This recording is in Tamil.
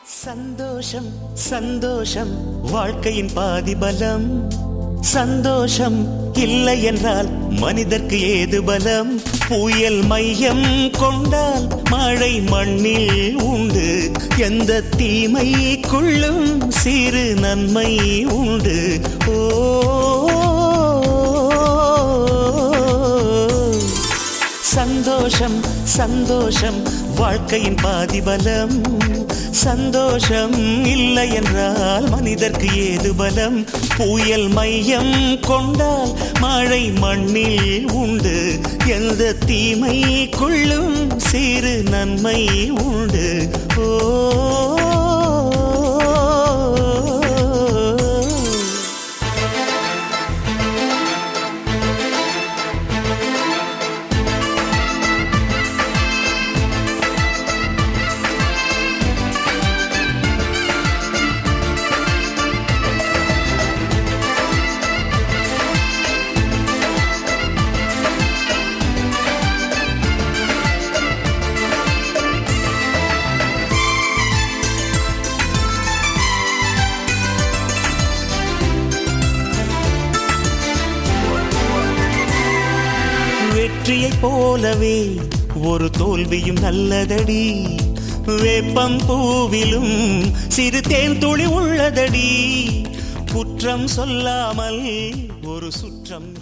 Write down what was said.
சந்தோஷம் சந்தோஷம் வாழ்க்கையின் பாதி பலம். சந்தோஷம் இல்லை என்றால் மனிதர்க்கு ஏது பலம்? புயல் மையம் கொண்டால் மழை மண்ணில் உண்டு. எந்த தீமைக்குள்ளும் சிறு நன்மை உண்டு. ஓ சந்தோஷம் சந்தோஷம் வாழ்க்கையின் பாதி பலம். சந்தோஷம் இல்லை என்றால் மனிதர்க்கு ஏது பலம்? புயல் மையம் கொண்டால் மழை மண்ணில் உண்டு. எந்த தீமைக்குள்ளும் சிறு நன்மை உண்டு. ஓ வெற்றியைப் போலவே ஒரு தோல்வியும் நல்லதடி. வேப்பம் பூவிலும் சிறு தேன் துளி உள்ளதடி. குற்றம் சொல்லாமல் ஒரு சுற்றம்